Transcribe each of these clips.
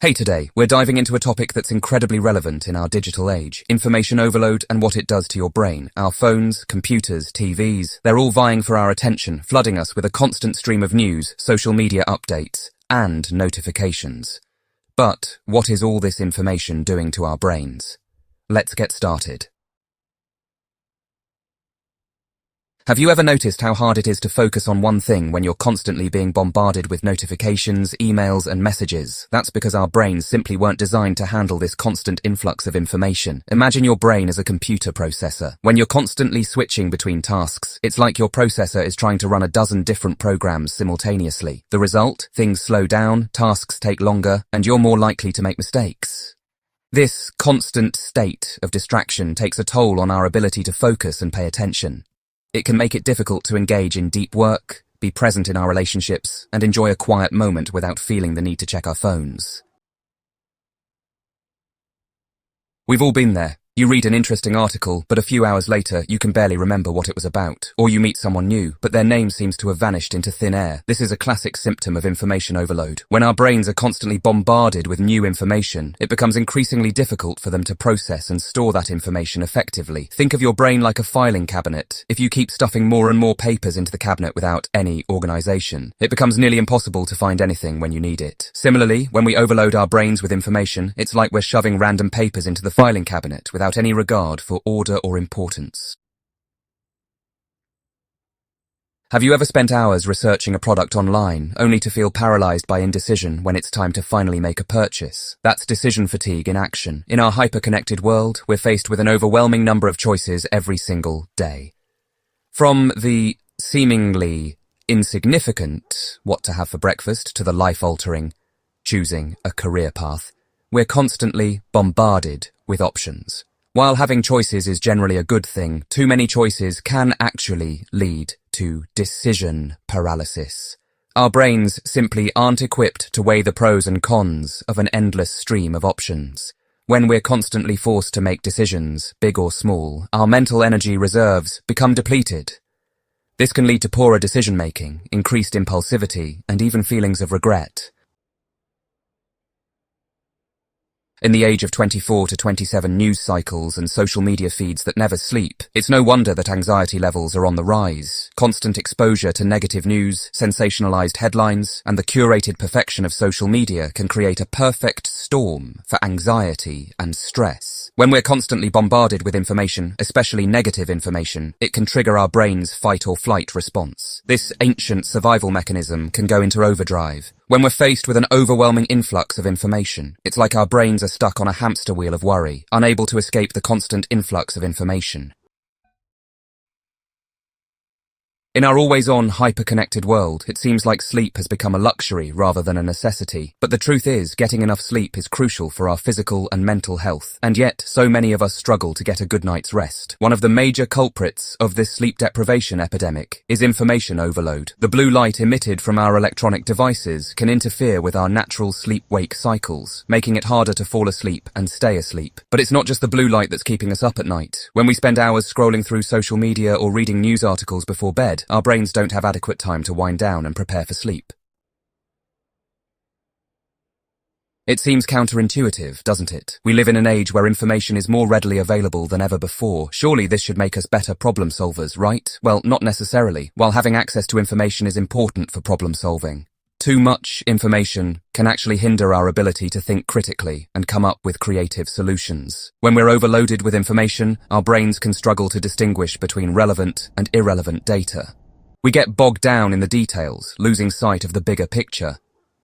Hey, today, we're diving into a topic that's incredibly relevant in our digital age: information overload and what it does to your brain. Our phones, computers, TVs, they're all vying for our attention, flooding us with a constant stream of news, social media updates, and notifications. But what is all this information doing to our brains? Let's get started. Have you ever noticed how hard it is to focus on one thing when you're constantly being bombarded with notifications, emails, and messages? That's because our brains simply weren't designed to handle this constant influx of information. Imagine your brain as a computer processor. When you're constantly switching between tasks, it's like your processor is trying to run a dozen different programs simultaneously. The result? Things slow down, tasks take longer, and you're more likely to make mistakes. This constant state of distraction takes a toll on our ability to focus and pay attention. It can make it difficult to engage in deep work, be present in our relationships, and enjoy a quiet moment without feeling the need to check our phones. We've all been there. You read an interesting article, but a few hours later, you can barely remember what it was about. Or you meet someone new, but their name seems to have vanished into thin air. This is a classic symptom of information overload. When our brains are constantly bombarded with new information, it becomes increasingly difficult for them to process and store that information effectively. Think of your brain like a filing cabinet. If you keep stuffing more and more papers into the cabinet without any organization, it becomes nearly impossible to find anything when you need it. Similarly, when we overload our brains with information, it's like we're shoving random papers into the filing cabinet without any regard for order or importance. Have you ever spent hours researching a product online, only to feel paralyzed by indecision when it's time to finally make a purchase? That's decision fatigue in action. In our hyper-connected world, we're faced with an overwhelming number of choices every single day. From the seemingly insignificant what to have for breakfast to the life-altering choosing a career path, we're constantly bombarded with options. While having choices is generally a good thing, too many choices can actually lead to decision paralysis. Our brains simply aren't equipped to weigh the pros and cons of an endless stream of options. When we're constantly forced to make decisions, big or small, our mental energy reserves become depleted. This can lead to poorer decision-making, increased impulsivity, and even feelings of regret. In the age of 24 to 27 news cycles and social media feeds that never sleep, it's no wonder that anxiety levels are on the rise. Constant exposure to negative news, sensationalized headlines, and the curated perfection of social media can create a perfect storm for anxiety and stress. When we're constantly bombarded with information, especially negative information, it can trigger our brain's fight or flight response. This ancient survival mechanism can go into overdrive. When we're faced with an overwhelming influx of information, it's like our brains are stuck on a hamster wheel of worry, unable to escape the constant influx of information. In our always-on, hyper-connected world, it seems like sleep has become a luxury rather than a necessity. But the truth is, getting enough sleep is crucial for our physical and mental health. And yet, so many of us struggle to get a good night's rest. One of the major culprits of this sleep deprivation epidemic is information overload. The blue light emitted from our electronic devices can interfere with our natural sleep-wake cycles, making it harder to fall asleep and stay asleep. But it's not just the blue light that's keeping us up at night. When we spend hours scrolling through social media or reading news articles before bed, our brains don't have adequate time to wind down and prepare for sleep. It seems counterintuitive, doesn't it? We live in an age where information is more readily available than ever before. Surely this should make us better problem solvers, right? Well, not necessarily. While having access to information is important for problem solving, too much information can actually hinder our ability to think critically and come up with creative solutions. When we're overloaded with information, our brains can struggle to distinguish between relevant and irrelevant data. We get bogged down in the details, losing sight of the bigger picture.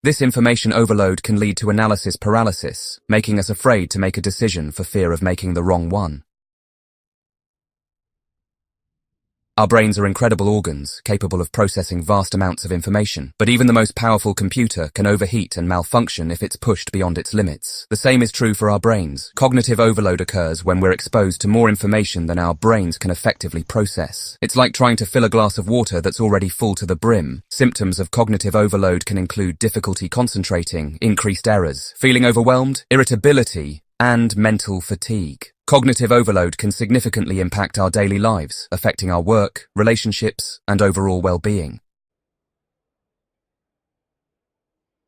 This information overload can lead to analysis paralysis, making us afraid to make a decision for fear of making the wrong one. Our brains are incredible organs, capable of processing vast amounts of information, but even the most powerful computer can overheat and malfunction if it's pushed beyond its limits. The same is true for our brains. Cognitive overload occurs when we're exposed to more information than our brains can effectively process. It's like trying to fill a glass of water that's already full to the brim. Symptoms of cognitive overload can include difficulty concentrating, increased errors, feeling overwhelmed, irritability, and mental fatigue. Cognitive overload can significantly impact our daily lives, affecting our work, relationships, and overall well-being.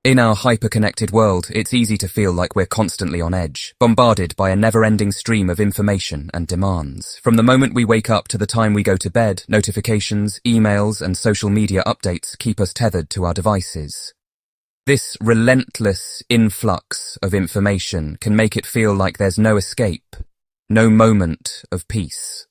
In our hyper-connected world, it's easy to feel like we're constantly on edge, bombarded by a never-ending stream of information and demands. From the moment we wake up to the time we go to bed, notifications, emails, and social media updates keep us tethered to our devices. This relentless influx of information can make it feel like there's no escape, no moment of peace.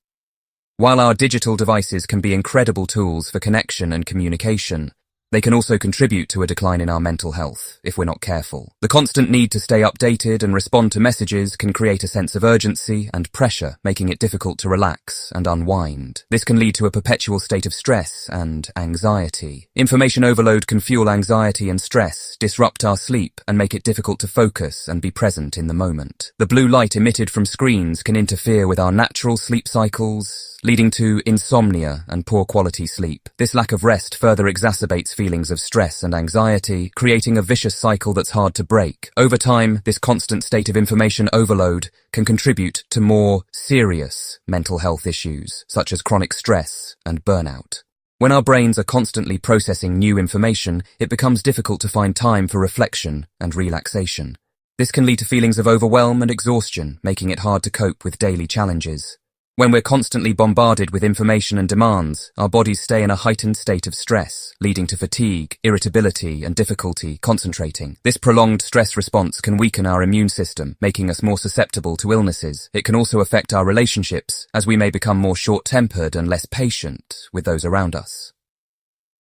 While our digital devices can be incredible tools for connection and communication, they can also contribute to a decline in our mental health if we're not careful. The constant need to stay updated and respond to messages can create a sense of urgency and pressure, making it difficult to relax and unwind. This can lead to a perpetual state of stress and anxiety. Information overload can fuel anxiety and stress, disrupt our sleep, and make it difficult to focus and be present in the moment. The blue light emitted from screens can interfere with our natural sleep cycles, leading to insomnia and poor quality sleep. This lack of rest further exacerbates feelings of stress and anxiety, creating a vicious cycle that's hard to break. Over time, this constant state of information overload can contribute to more serious mental health issues, such as chronic stress and burnout. When our brains are constantly processing new information, it becomes difficult to find time for reflection and relaxation. This can lead to feelings of overwhelm and exhaustion, making it hard to cope with daily challenges. When we're constantly bombarded with information and demands, our bodies stay in a heightened state of stress, leading to fatigue, irritability, and difficulty concentrating. This prolonged stress response can weaken our immune system, making us more susceptible to illnesses. It can also affect our relationships, as we may become more short-tempered and less patient with those around us.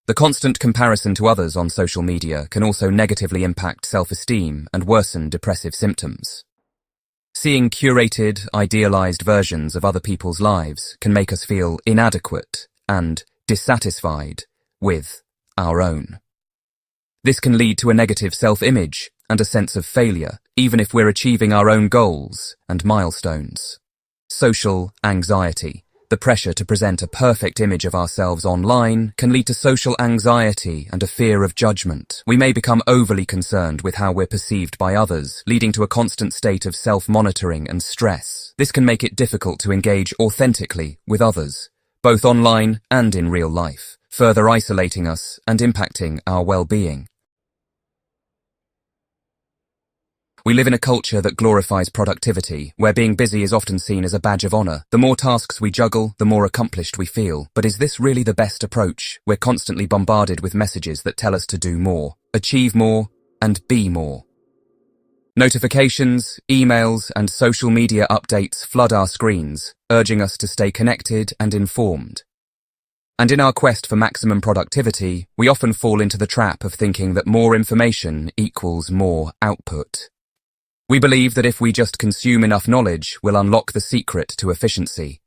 The constant comparison to others on social media can also negatively impact self-esteem and worsen depressive symptoms. Seeing curated, idealized versions of other people's lives can make us feel inadequate and dissatisfied with our own. This can lead to a negative self-image and a sense of failure, even if we're achieving our own goals and milestones. Social anxiety. The pressure to present a perfect image of ourselves online can lead to social anxiety and a fear of judgment. We may become overly concerned with how we're perceived by others, leading to a constant state of self-monitoring and stress. This can make it difficult to engage authentically with others, both online and in real life, further isolating us and impacting our well-being. We live in a culture that glorifies productivity, where being busy is often seen as a badge of honor. The more tasks we juggle, the more accomplished we feel. But is this really the best approach? We're constantly bombarded with messages that tell us to do more, achieve more, and be more. Notifications, emails, and social media updates flood our screens, urging us to stay connected and informed. And in our quest for maximum productivity, we often fall into the trap of thinking that more information equals more output. We believe that if we just consume enough knowledge, we'll unlock the secret to efficiency.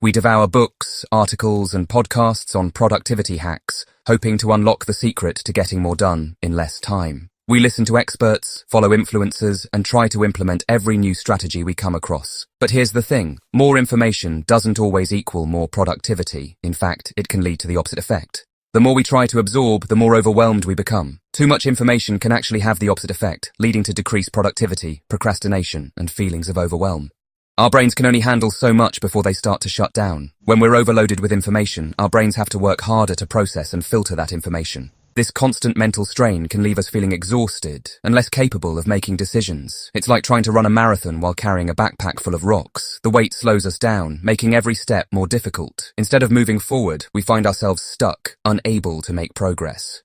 We devour books, articles, and podcasts on productivity hacks, hoping to unlock the secret to getting more done in less time. We listen to experts, follow influencers, and try to implement every new strategy we come across. But here's the thing, more information doesn't always equal more productivity. In fact, it can lead to the opposite effect. The more we try to absorb, the more overwhelmed we become. Too much information can actually have the opposite effect, leading to decreased productivity, procrastination, and feelings of overwhelm. Our brains can only handle so much before they start to shut down. When we're overloaded with information, our brains have to work harder to process and filter that information. This constant mental strain can leave us feeling exhausted and less capable of making decisions. It's like trying to run a marathon while carrying a backpack full of rocks. The weight slows us down, making every step more difficult. Instead of moving forward, we find ourselves stuck, unable to make progress.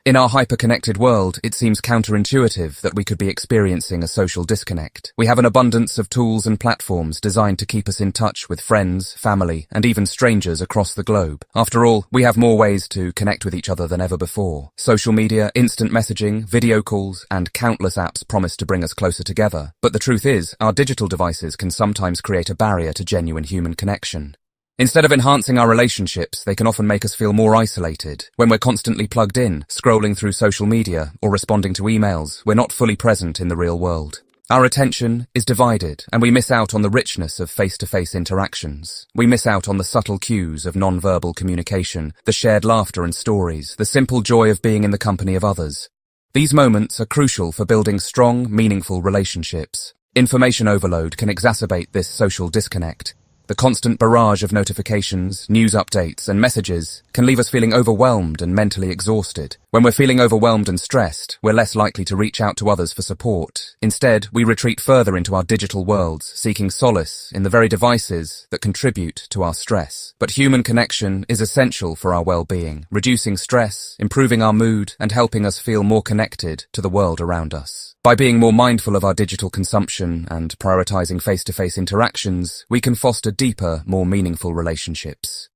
In our hyper-connected world, it seems counterintuitive that we could be experiencing a social disconnect. We have an abundance of tools and platforms designed to keep us in touch with friends, family, and even strangers across the globe. After all, we have more ways to connect with each other than ever before. Social media, instant messaging, video calls, and countless apps promise to bring us closer together. But the truth is, our digital devices can sometimes create a barrier to genuine human connection. Instead of enhancing our relationships, they can often make us feel more isolated. When we're constantly plugged in, scrolling through social media, or responding to emails, we're not fully present in the real world. Our attention is divided, and we miss out on the richness of face-to-face interactions. We miss out on the subtle cues of non-verbal communication, the shared laughter and stories, the simple joy of being in the company of others. These moments are crucial for building strong, meaningful relationships. Information overload can exacerbate this social disconnect. The constant barrage of notifications, news updates, and messages can leave us feeling overwhelmed and mentally exhausted. When we're feeling overwhelmed and stressed, we're less likely to reach out to others for support. Instead, we retreat further into our digital worlds, seeking solace in the very devices that contribute to our stress. But human connection is essential for our well-being, reducing stress, improving our mood, and helping us feel more connected to the world around us. By being more mindful of our digital consumption and prioritizing face-to-face interactions, we can foster deeper, more meaningful relationships.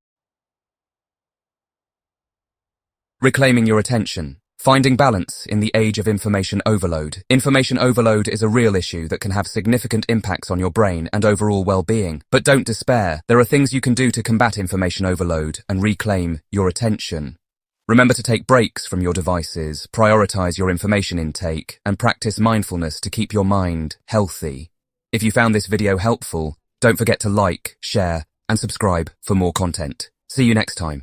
Reclaiming your attention. Finding balance in the age of information overload. Information overload is a real issue that can have significant impacts on your brain and overall well-being. But don't despair. There are things you can do to combat information overload and reclaim your attention. Remember to take breaks from your devices, prioritize your information intake, and practice mindfulness to keep your mind healthy. If you found this video helpful, don't forget to like, share, and subscribe for more content. See you next time.